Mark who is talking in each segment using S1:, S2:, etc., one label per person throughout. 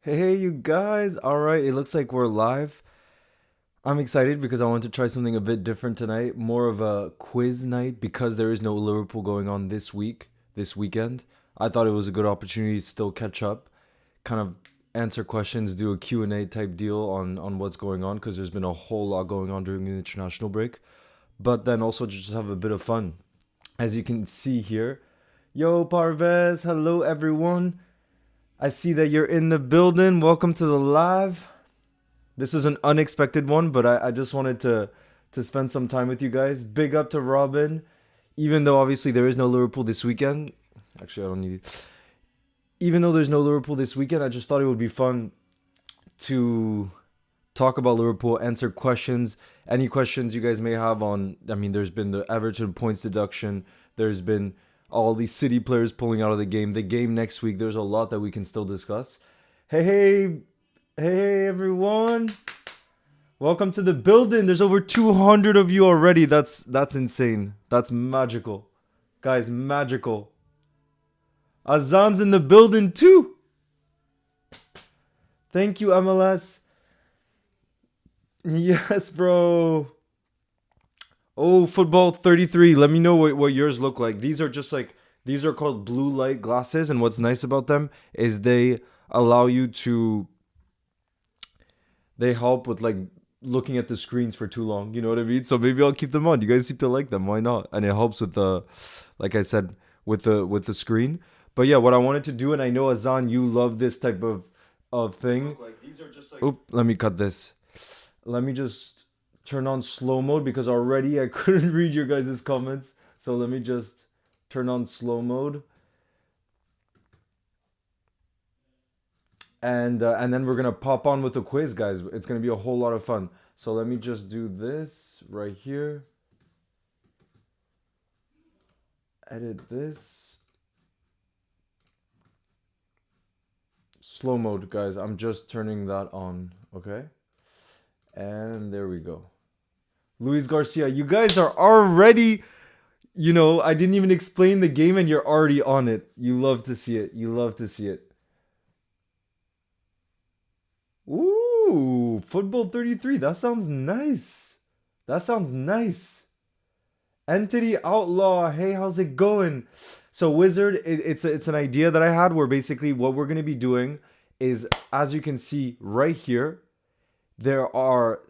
S1: Hey, you guys. All right, it looks like we're live. I'm excited because I want to try something a bit different tonight, more of a quiz night because there is no Liverpool going on this weekend. I thought it was a good opportunity to still catch up, kind of answer questions, do a Q&A type deal on what's going on because there's been a whole lot going on during the international break, but then also just have a bit of fun. As you can see here, yo Parvez, hello everyone. I see that you're in the building. Welcome to the live. This is an unexpected one, but I just wanted to spend some time with you guys. Big up to Robin. Even though obviously there is no Liverpool this weekend. Actually, I don't need it. Even though there's no Liverpool this weekend, I just thought it would be fun to talk about Liverpool, answer questions, any questions you guys may have on. I mean, there's been the Everton points deduction. There's been all these City players pulling out of the game. The game next week. There's a lot that we can still discuss. Hey, hey, hey, everyone! Welcome to the building. There's over 200 of you already. That's insane. That's magical, guys. Magical. Azan's in the building too. Thank you, MLS. Yes, bro. Oh, football 33. Let me know what yours look like. These are just like, these are called blue light glasses. And what's nice about them is they allow you to, they help with like looking at the screens for too long. You know what I mean? So maybe I'll keep them on. You guys seem to like them. Why not? And it helps with the, like I said, with the screen. But yeah, what I wanted to do, and I know Azan, you love this type of thing. Like, these are just like, oop, let me cut this. Let me just turn on slow mode because already I couldn't read your guys' comments. So let me just turn on slow mode. And then we're gonna pop on with the quiz, guys. It's gonna be a whole lot of fun. So let me just do this right here. Edit this. Slow mode, guys. I'm just turning that on, okay? And there we go. Luis Garcia, you guys are already, I didn't even explain the game and you're already on it. You love to see it. You love to see it. Ooh, football 33. That sounds nice. That sounds nice. Entity Outlaw. Hey, how's it going? So Wizard, it's an idea that I had where basically what we're gonna be doing is, as you can see right here, there are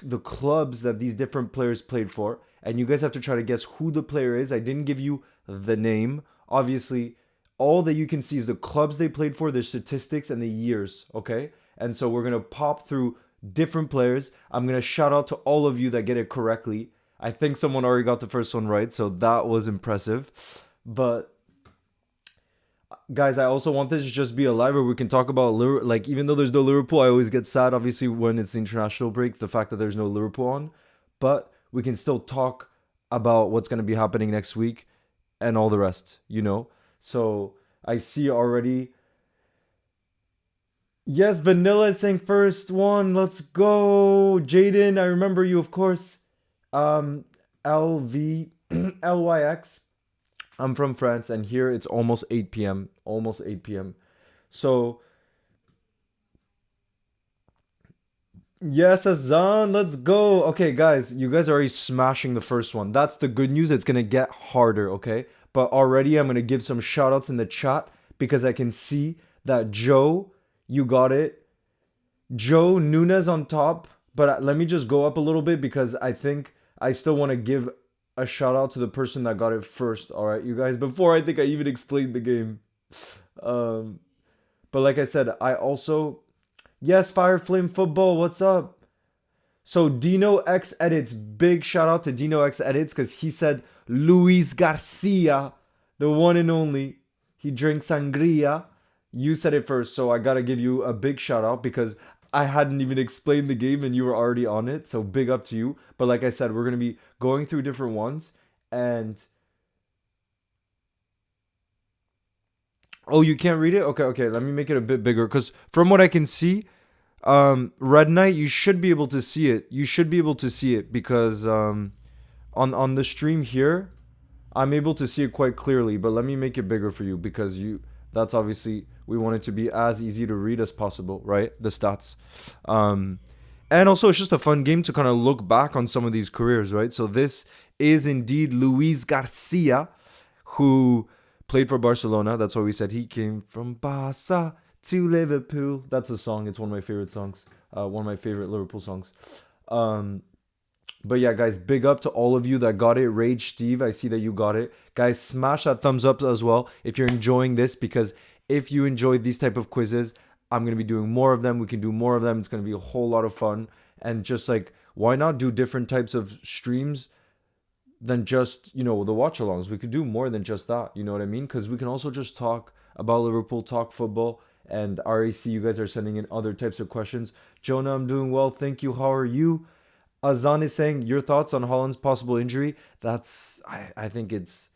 S1: the clubs that these different players played for, and you guys have to try to guess who the player is. I didn't give you the name. Obviously, all that you can see is the clubs they played for, their statistics, and the years, okay? And so we're going to pop through different players. I'm going to shout out to all of you that get it correctly. I think someone already got the first one right, so that was impressive. But guys, I also want this to just be a live where we can talk about like, even though there's no Liverpool, I always get sad obviously when it's the international break, the fact that there's no Liverpool on, but we can still talk about what's going to be happening next week and all the rest. So I see already. Yes, Vanilla is saying first one. Let's go. Jaden, I remember you, of course. LV LYX. I'm from France, and here it's almost 8 p.m. Almost 8 p.m. So, yes, Azan, let's go. Okay, guys, you guys are already smashing the first one. That's the good news. It's going to get harder, okay? But already I'm going to give some shout outs in the chat because I can see that Joe, you got it. Joe Nunez on top. But let me just go up a little bit because I think I still want to give a shout out to the person that got it first. All right, you guys, before I think I even explained the game. Um, but like I said, I also, yes, Fire Flame Football, what's up? So Dino X Edits, big shout out to Dino X Edits because he said Luis Garcia, the one and only. He drinks sangria. You said it first, so I gotta give you a big shout out because I hadn't even explained the game and you were already on it. So big up to you. But like I said, we're gonna be going through different ones. And oh, you can't read it? Okay. Let me make it a bit bigger because from what I can see, Red Knight, you should be able to see it. You should be able to see it because on the stream here, I'm able to see it quite clearly. But let me make it bigger for you because that's obviously We want it to be as easy to read as possible, right? The stats. And also, it's just a fun game to kind of look back on some of these careers, right? So this is indeed Luis Garcia, who played for Barcelona. That's why we said he came from Barca to Liverpool. That's a song. It's one of my favorite songs. One of my favorite Liverpool songs. But yeah, guys, big up to all of you that got it. Rage Steve, I see that you got it. Guys, smash that thumbs up as well if you're enjoying this, because if you enjoy these type of quizzes, I'm going to be doing more of them. We can do more of them. It's going to be a whole lot of fun. And just like, why not do different types of streams than just, the watch-alongs? We could do more than just that. You know what I mean? Because we can also just talk about Liverpool, talk football. And RAC, you guys are sending in other types of questions. Jonah, I'm doing well. Thank you. How are you? Azan is saying, your thoughts on Haaland's possible injury? I think it's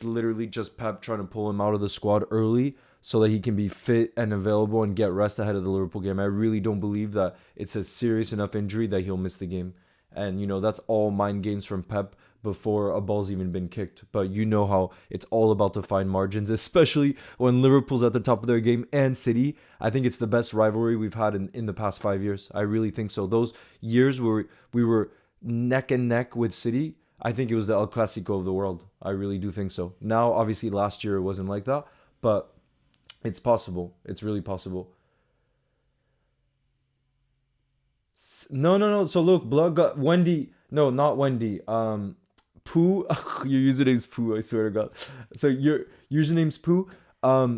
S1: literally just Pep trying to pull him out of the squad early so that he can be fit and available and get rest ahead of the Liverpool game. I really don't believe that it's a serious enough injury that he'll miss the game. And, that's all mind games from Pep before a ball's even been kicked. But you know how it's all about the fine margins, especially when Liverpool's at the top of their game and City. I think it's the best rivalry we've had in the past 5 years. I really think so. Those years where we were neck and neck with City, I think it was the El Clasico of the world. I really do think so. Now, obviously, last year it wasn't like that, but it's possible. It's really possible. No. So look, Blood got Wendy. No, not Wendy. Pooh. Your username's Pooh, I swear to God. So your username's Pooh.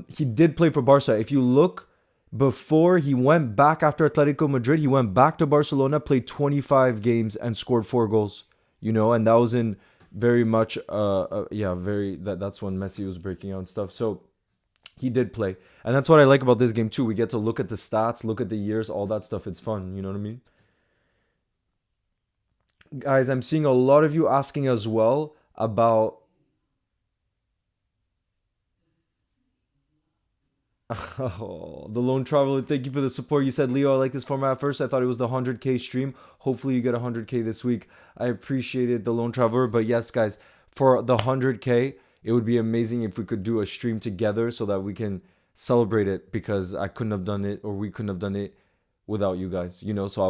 S1: He did play for Barca. If you look, before he went back after Atletico Madrid, he went back to Barcelona, played 25 games and scored 4 goals. And that was in very much, that's when Messi was breaking out and stuff. So he did play. And that's what I like about this game too. We get to look at the stats, look at the years, all that stuff. It's fun. You know what I mean? Guys, I'm seeing a lot of you asking as well about... Oh, the Lone Traveler, thank you for the support. You said, Leo, I like this format at first. I thought it was the 100K stream. Hopefully you get 100K this week. I appreciated the Lone Traveler. But yes, guys, for the 100K, it would be amazing if we could do a stream together so that we can celebrate it, because I couldn't have done it, or we couldn't have done it without you guys. So I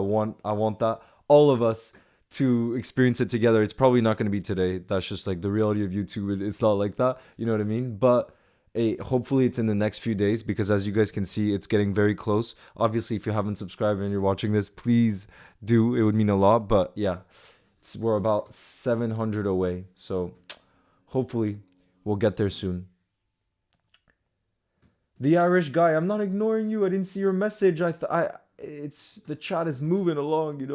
S1: want that, all of us, to experience it together. It's probably not going to be today. That's just like the reality of YouTube. It's not like that. You know what I mean? But hey, hopefully it's in the next few days, because as you guys can see, it's getting very close. Obviously, if you haven't subscribed and you're watching this, please do. It would mean a lot. But yeah, we're about 700 away. So hopefully we'll get there soon. The Irish guy, I'm not ignoring you. I didn't see your message. It's the chat is moving along,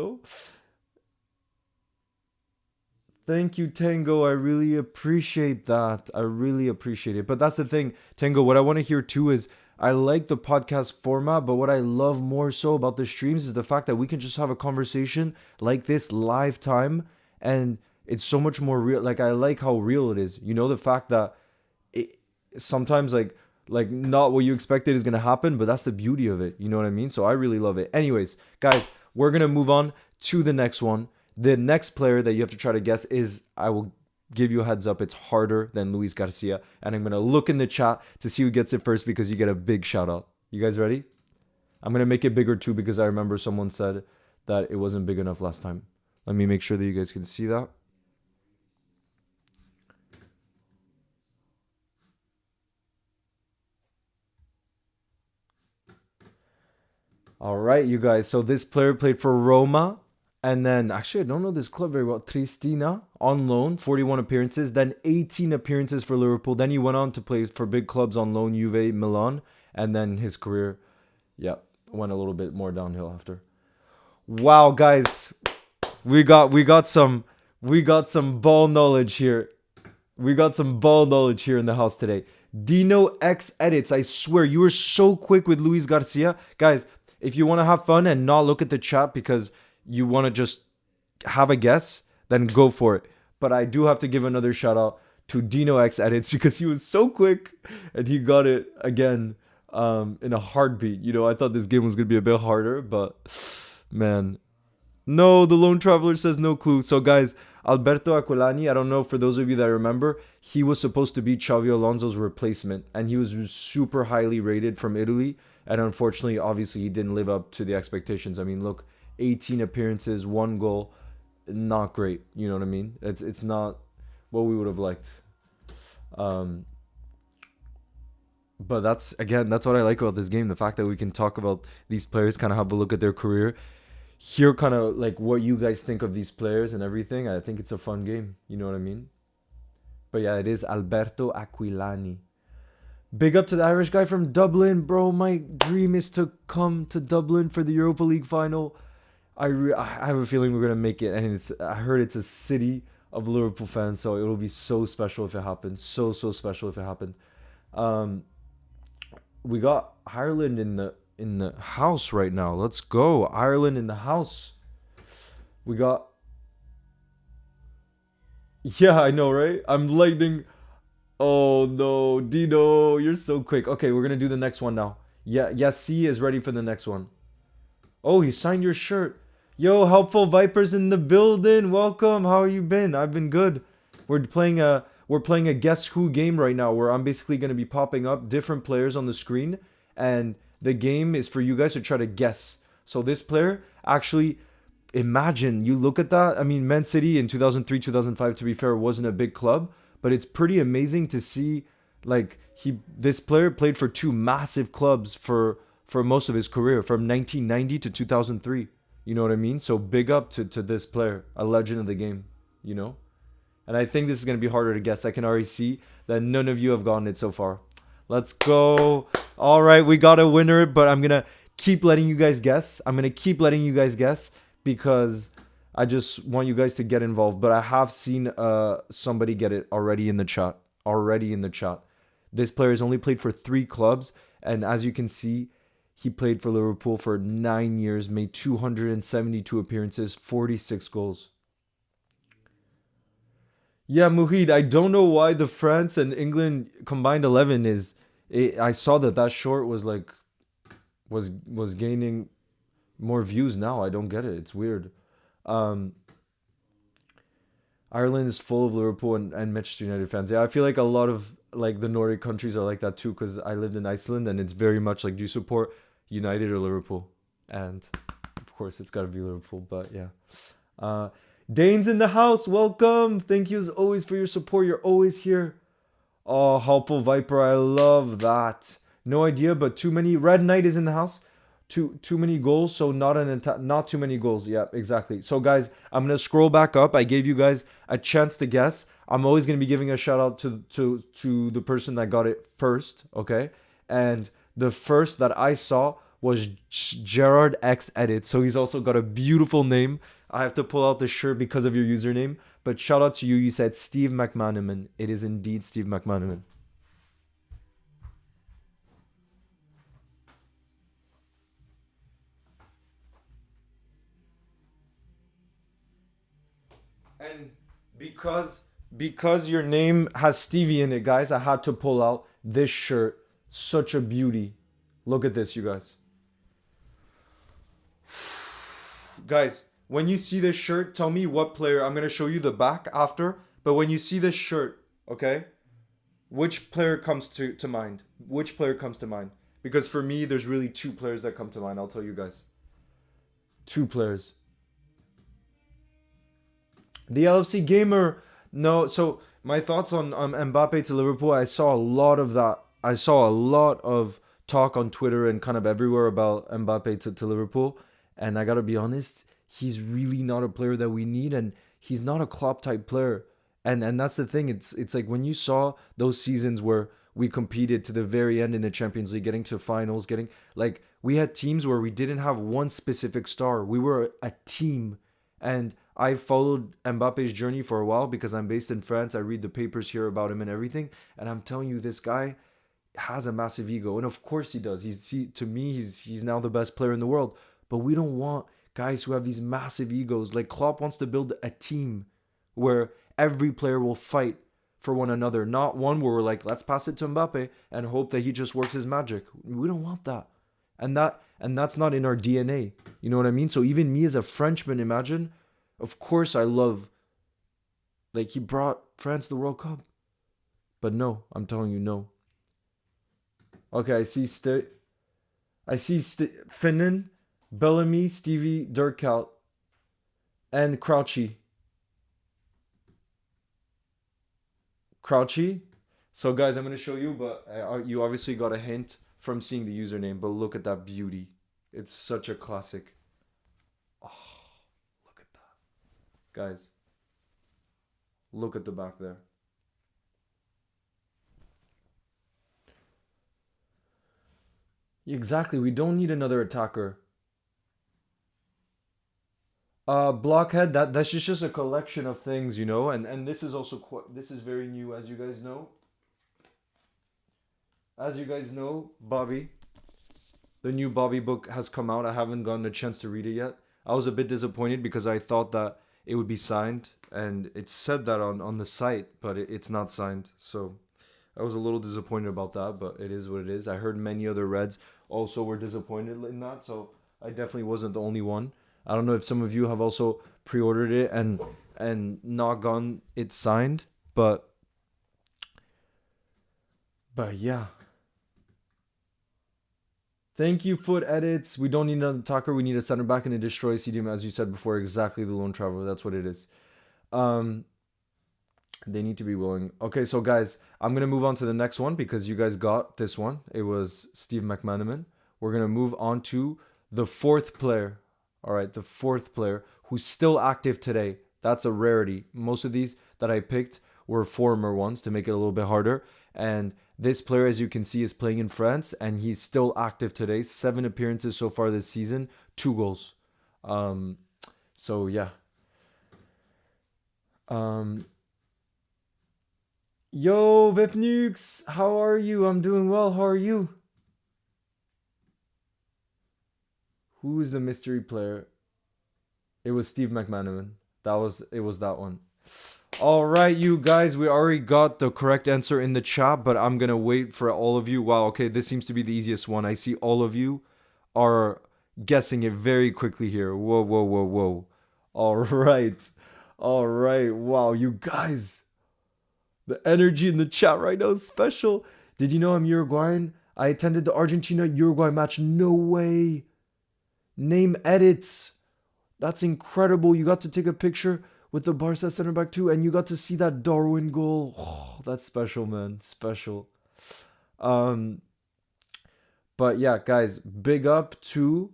S1: Thank you, Tango. I really appreciate that. I really appreciate it. But that's the thing, Tango, what I want to hear too is, I like the podcast format, but what I love more so about the streams is the fact that we can just have a conversation like this live time, and it's so much more real. Like, I like how real it is. The fact that it sometimes like not what you expected is going to happen, but that's the beauty of it. You know what I mean? So I really love it. Anyways, guys, we're going to move on to the next one. The next player that you have to try to guess is, I will give you a heads up, it's harder than Luis Garcia. And I'm going to look in the chat to see who gets it first, because you get a big shout out. You guys ready? I'm going to make it bigger too, because I remember someone said that it wasn't big enough last time. Let me make sure that you guys can see that. All right, you guys. So this player played for Roma. And then, actually, I don't know this club very well. Triestina, on loan, 41 appearances. Then 18 appearances for Liverpool. Then he went on to play for big clubs on loan, Juve, Milan. And then his career, went a little bit more downhill after. Wow, guys. We got some ball knowledge here. We got some ball knowledge here in the house today. Dino X Edits. I swear, you were so quick with Luis Garcia. Guys, if you want to have fun and not look at the chat because you want to just have a guess, then go for it. But I do have to give another shout out to Dino X Edits, because he was so quick and he got it again in a heartbeat. I thought this game was going to be a bit harder, but man. No, the Lone Traveler says no clue. So guys, Alberto Aquilani, I don't know, for those of you that remember, he was supposed to be Xavi Alonso's replacement, and he was super highly rated from Italy, and unfortunately, obviously, he didn't live up to the expectations. I mean, look, 18 appearances, 1 goal, not great. You know what I mean? It's not what we would have liked. But that's what I like about this game. The fact that we can talk about these players, kind of have a look at their career, hear kind of like what you guys think of these players and everything. I think it's a fun game. You know what I mean? But yeah, it is Alberto Aquilani. Big up to the Irish guy from Dublin, bro. My dream is to come to Dublin for the Europa League final. I have a feeling we're gonna make it, and I heard it's a city of Liverpool fans, so it'll be so special if it happens. So special if it happened. We got Ireland in the house right now. Let's go, Ireland in the house. We got. Yeah, I know, right? I'm lightning. Oh no, Dino, you're so quick. Okay, we're gonna do the next one now. Yeah, C is ready for the next one. Oh, he signed your shirt. Yo, helpful Vipers in the building. Welcome. How you been? I've been good. We're playing a guess who game right now, where I'm basically gonna be popping up different players on the screen, and the game is for you guys to try to guess. So this player, actually, imagine you look at that. I mean, Man City in 2003, 2005, to be fair, wasn't a big club, but it's pretty amazing to see, like, this player played for two massive clubs for most of his career, from 1990 to 2003. You know what I mean? So big up to this player, a legend of the game, you know? And I think this is going to be harder to guess. I can already see that none of you have gotten it so far. Let's go. All right, we got a winner, but I'm going to keep letting you guys guess. Because I just want you guys to get involved. But I have seen somebody get it already in the chat. This player has only played for 3 clubs. And as you can see, he played for Liverpool for 9 years, made 272 appearances, 46 goals. Yeah, Muhid, I don't know why the France and England combined 11 is... I saw that short was like... Was gaining more views now. I don't get it. It's weird. Ireland is full of Liverpool and Manchester United fans. Yeah, I feel like a lot of like the Nordic countries are like that too, because I lived in Iceland, and it's very much like, do you support United or Liverpool? And of course it's got to be Liverpool, but yeah. Dane's in the house. Welcome. Thank you as always for your support. You're always here. Oh, helpful Viper. I love that. No idea, but too many. Red Knight is in the house. Too many goals, so not too many goals. Yeah, exactly. So guys, I'm gonna scroll back up. I gave you guys a chance to guess. I'm always gonna be giving a shout out to the person that got it first. Okay, and the first that I saw was Gerard X Edit. So he's also got a beautiful name. I have to pull out the shirt because of your username. But shout out to you. You said Steve McManaman. It is indeed Steve McManaman. And because your name has Stevie in it, guys, I had to pull out this shirt. Such a beauty. Look at this, you guys. Guys, when you see this shirt, tell me what player. I'm going to show you the back after. But when you see this shirt, okay, which player comes to mind? Which player comes to mind? Because for me, there's really 2 players that come to mind. I'll tell you guys. 2 players. The LFC Gamer. No, so my thoughts on Mbappe to Liverpool, I saw a lot of that. I saw a lot of talk on Twitter and kind of everywhere about Mbappe to Liverpool. And I got to be honest, he's really not a player that we need, and he's not a Klopp type player. And that's the thing. It's like when you saw those seasons where we competed to the very end in the Champions League, getting to finals, like we had teams where we didn't have one specific star. We were a team. And I followed Mbappe's journey for a while because I'm based in France. I read the papers here about him and everything. And I'm telling you, this guy has a massive ego. And of course he does. To me, he's now the best player in the world. But we don't want guys who have these massive egos. Like Klopp wants to build a team where every player will fight for one another. Not one where we're like, let's pass it to Mbappe and hope that he just works his magic. We don't want that. And that's not in our DNA. You know what I mean? So even me as a Frenchman, imagine, of course I love Like, he brought France the World Cup. But no, I'm telling you, no. Okay, I see Finnan, Bellamy, Stevie, Dirkout, and Crouchy. Crouchy. So, guys, I'm going to show you, but you obviously got a hint from seeing the username. But look at that beauty. It's such a classic. Oh, look at that. Guys, look at the back there. Exactly. We don't need another attacker. Blockhead. That's just a collection of things, you know. And this is also this is very new, as you guys know. As you guys know, Bobby, the new Bobby book has come out. I haven't gotten a chance to read it yet. I was a bit disappointed because I thought that it would be signed, and it said that on the site, but it's not signed. So I was a little disappointed about that, but it is what it is. I heard many other Reds also were disappointed in that, so I definitely wasn't the only one. I don't know if some of you have also pre-ordered it and not gotten it signed, but yeah. Thank you, Foot Edits. We don't need another talker. We need a center back and a destroy CDM, as you said before. Exactly, the lone traveler. That's what it is. Um, they need to be willing. Okay, so guys, I'm gonna move on to the next one because you guys got this one. It was Steve McManaman. We're gonna move on to the fourth player. All right, the fourth player who's still active today. That's a rarity. Most of these that I picked were former ones to make it a little bit harder. And this player, as you can see, is playing in France and he's still active today. 7 appearances so far this season, 2 goals. Um, so yeah. Um, Yo, Vipnukes, how are you? I'm doing well. How are you? Who is the mystery player? It was Steve McManaman. It was that one. All right, you guys, we already got the correct answer in the chat, but I'm gonna wait for all of you. Wow, okay, this seems to be the easiest one. I see all of you are guessing it very quickly here. Whoa, whoa, whoa, whoa. All right. All right. Wow, you guys. The energy in the chat right now is special. Did you know I'm Uruguayan? I attended the Argentina Uruguay match. No way. Name edits. That's incredible. You got to take a picture with the Barca center back too, and you got to see that Darwin goal. Oh, that's special, man. Special. Um, but yeah, guys, big up to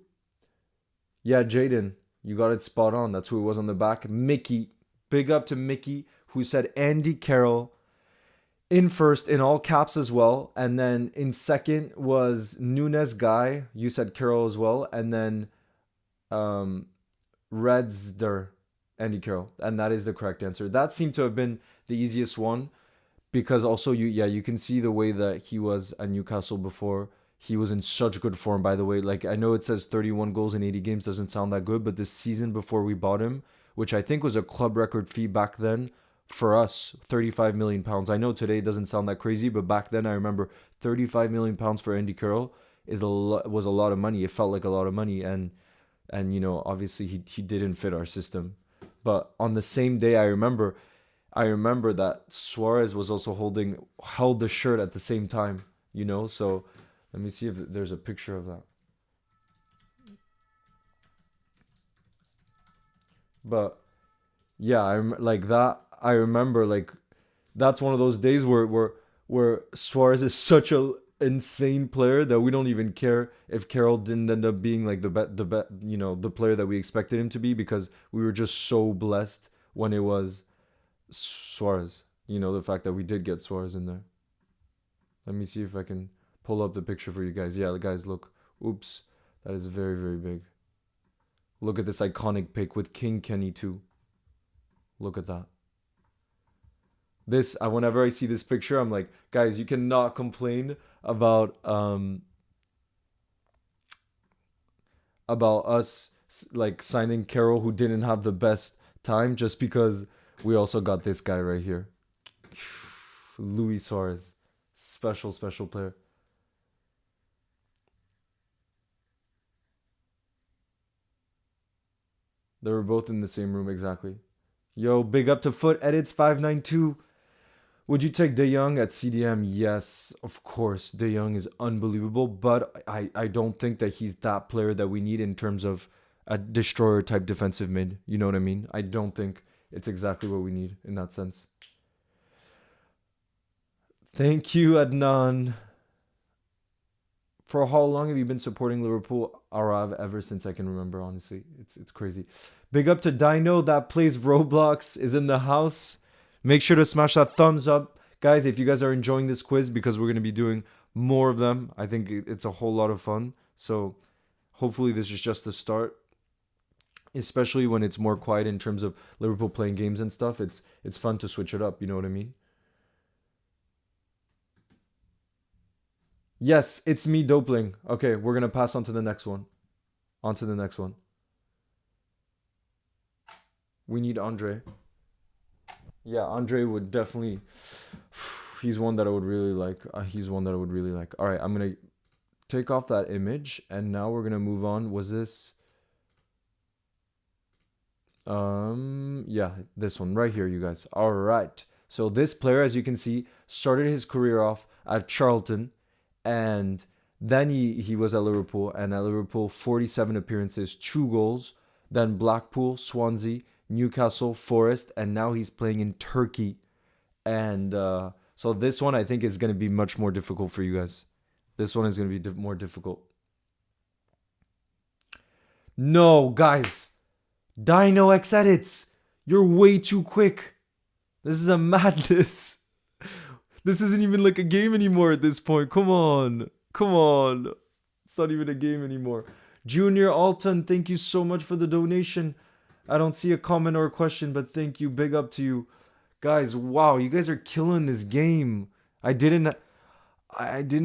S1: Jaden. You got it spot on. That's who it was on the back. Mickey. Big up to Mickey, who said Andy Carroll in first in all caps as well. And then in second was Nunes Guy. You said Carroll as well. And then um, Redsder, Andy Carroll. And that is the correct answer. That seemed to have been the easiest one because also you can see the way that he was at Newcastle before. He was in such good form, by the way. Like, I know it says 31 goals in 80 games doesn't sound that good, but the season before we bought him, which I think was a club record fee back then for us, 35 million pounds. I know today it doesn't sound that crazy, but back then I remember 35 million pounds for Andy Carroll was a lot of money. It felt like a lot of money, and obviously he didn't fit our system. But on the same day, I remember that Suarez was also held the shirt at the same time. So let me see if there's a picture of that. But yeah, like that. I remember like that's one of those days where Suarez is such a insane player that we don't even care if Carroll didn't end up being like the player that we expected him to be because we were just so blessed when it was Suarez. The fact that we did get Suarez in there. Let me see if I can pull up the picture for you guys. Yeah, guys, look. Oops, that is very, very big. Look at this iconic pic with King Kenny too. Look at that. Whenever I see this picture, I'm like, guys, you cannot complain about us like signing Carroll who didn't have the best time just because we also got this guy right here. Luis Suarez. Special, special player. They were both in the same room, exactly. Yo, big up to Foot Edits 592. Would you take De Jong at CDM? Yes, of course. De Jong is unbelievable, but I don't think that he's that player that we need in terms of a destroyer type defensive mid. You know what I mean? I don't think it's exactly what we need in that sense. Thank you, Adnan. For how long have you been supporting Liverpool Arav ever since I can remember, honestly? It's crazy. Big up to Dino that plays Roblox is in the house. Make sure to smash that thumbs up. Guys, if you guys are enjoying this quiz, because we're going to be doing more of them, I think it's a whole lot of fun. So hopefully this is just the start. Especially when it's more quiet in terms of Liverpool playing games and stuff. It's fun to switch it up, you know what I mean? Yes, it's me, Dopling. Okay, we're going to pass on to the next one. On to the next one. We need Andre. Yeah, Andre would definitely. He's one that I would really like. He's one that I would really like. All right, I'm going to take off that image. And now we're going to move on. Was this. Yeah, this one right here, you guys. All right. So this player, as you can see, started his career off at Charlton. And then he was at Liverpool. And at Liverpool, 47 appearances, 2 goals. Then Blackpool, Swansea, Newcastle, Forest. And now he's playing in Turkey. And so this one, I think, is going to be much more difficult for you guys. This one is going to be more difficult. No, guys. Dino X Edits. You're way too quick. This is a madness. This isn't even like a game anymore at this point. Come on. Come on. It's not even a game anymore. Junior Alton, thank you so much for the donation. I don't see a comment or a question, but thank you. Big up to you. Guys, wow, you guys are killing this game. I didn't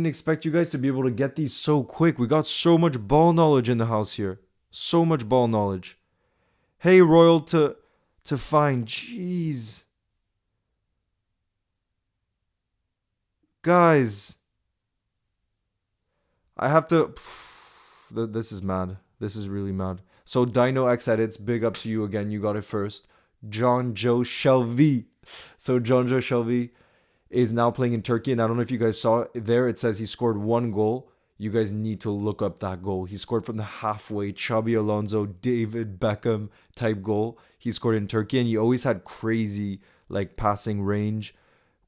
S1: expect you guys to be able to get these so quick. We got so much ball knowledge in the house here. So much ball knowledge. Hey, Royal to find. Jeez. Guys. I have to... This is mad. This is really mad. So, Dino X Edits, big up to you again. You got it first. Jonjo Shelvey. So, Jonjo Shelvey is now playing in Turkey. And I don't know if you guys saw it there. It says he scored 1 goal. You guys need to look up that goal. He scored from the halfway. Xabi Alonso, David Beckham type goal. He scored in Turkey. And he always had crazy passing range.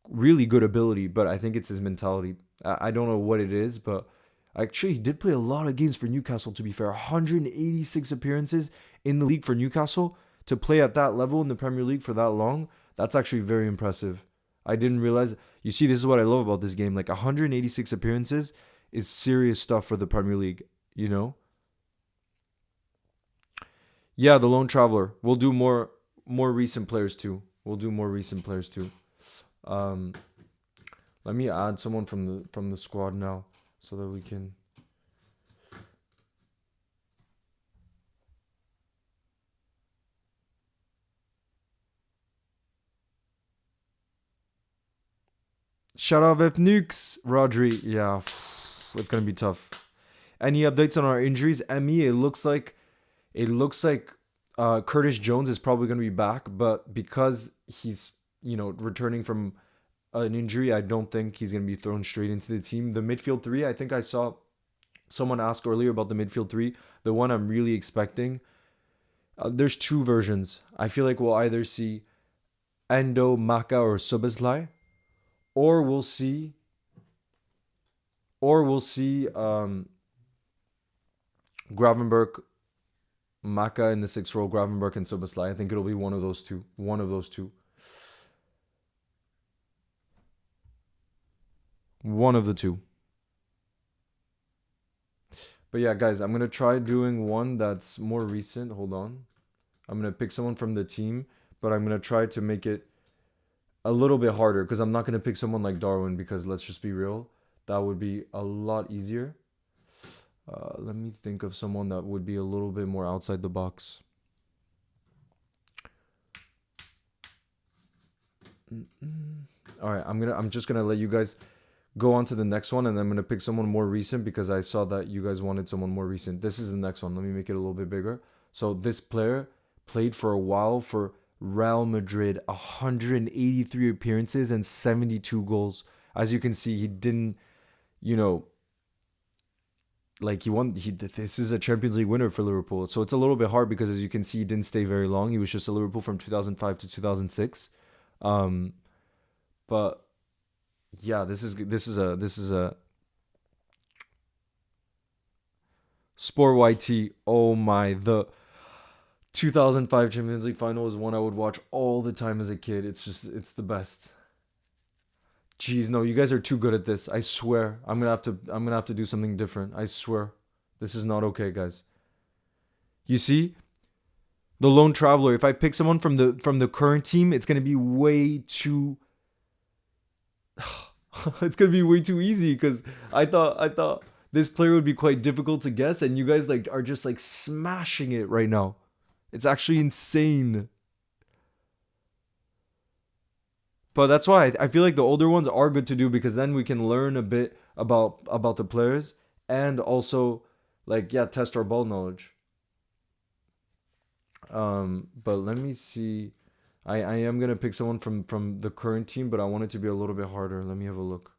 S1: Really good ability. But I think it's his mentality. I don't know what it is. But actually, he did play a lot of games for Newcastle, to be fair. 186 appearances in the league for Newcastle. To play at that level in the Premier League for that long, that's actually very impressive. I didn't realize. You see, this is what I love about this game. 186 appearances is serious stuff for the Premier League, you know? Yeah, the Lone Traveler. We'll do more recent players too. Let me add someone from the squad now so that we can... Shout out F Nukes, Rodri. Yeah, it's gonna be tough. Any updates on our injuries? Emmy, it looks like Curtis Jones is probably gonna be back, but because he's returning from an injury, I don't think he's gonna be thrown straight into the team. The midfield 3, I think I saw someone ask earlier about the midfield 3. The one I'm really expecting. There's 2 versions. I feel like we'll either see Endo, Maka, or Sobeslai. Or we'll see Gravenberg, Maka in the 6th row, Gravenberg and Sobeslai. I think it'll be one of those two. One of the 2. But yeah, guys, I'm going to try doing one that's more recent. Hold on. I'm going to pick someone from the team, but I'm going to try to make it a little bit harder because I'm not going to pick someone like Darwin because let's just be real. That would be a lot easier. Let me think of someone that would be a little bit more outside the box. All right, I'm just going to let you guys go on to the next one, and then I'm going to pick someone more recent because I saw that you guys wanted someone more recent. This is the next one. Let me make it a little bit bigger. So this player played for a while for Real Madrid, 183 appearances and 72 goals. As you can see, he didn't, you know, like he won. This is a Champions League winner for Liverpool, so it's a little bit hard because, as you can see, he didn't stay very long. He was just a Liverpool from 2005 to 2006. Um, but yeah, this is a Sport YT. Oh my, the 2005 Champions League final is one I would watch all the time as a kid. It's the best. Jeez, no, you guys are too good at this. I swear. I'm gonna have to do something different. I swear. This is not okay, guys. You see? The lone traveler. If I pick someone from the current team, it's gonna be way too it's gonna be way too easy because I thought this player would be quite difficult to guess, and you guys like are just like smashing it right now. It's actually insane. But that's why I feel like the older ones are good to do because then we can learn a bit about the players and also like yeah test our ball knowledge. But let me see. I am gonna pick someone from the current team, but I want it to be a little bit harder. Let me have a look.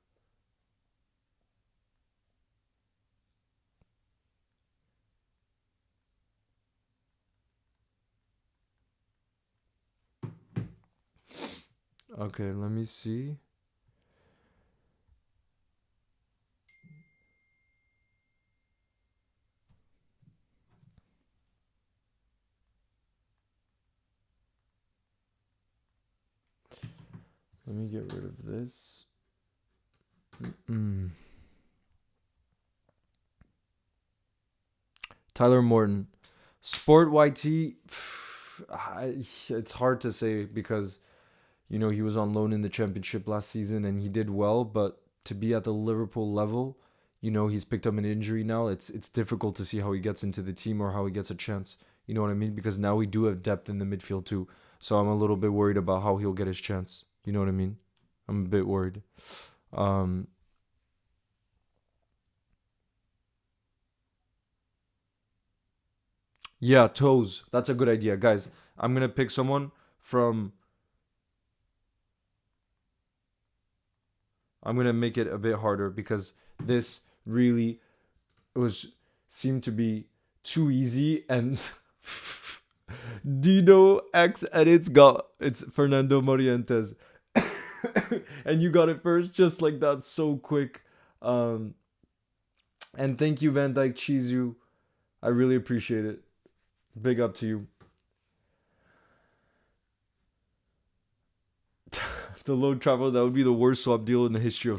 S1: Okay, let me see. Let me get rid of this. Mm. Tyler Morton. Sport YT. It's hard to say because he was on loan in the championship last season and he did well, but to be at the Liverpool level, he's picked up an injury now. It's difficult to see how he gets into the team or how he gets a chance. You know what I mean? Because now we do have depth in the midfield too. So I'm a little bit worried about how he'll get his chance. You know what I mean? I'm a bit worried. Um, yeah, toes. That's a good idea, guys. I'm gonna pick someone from. I'm gonna make it a bit harder because this really was seemed to be too easy and Dino X edits got it's Fernando Morientes. And you got it first just like that so quick. Um and thank you Van Dyke Cheese you. I really appreciate it. Big up to you. The load travel that would be the worst swap deal in the history of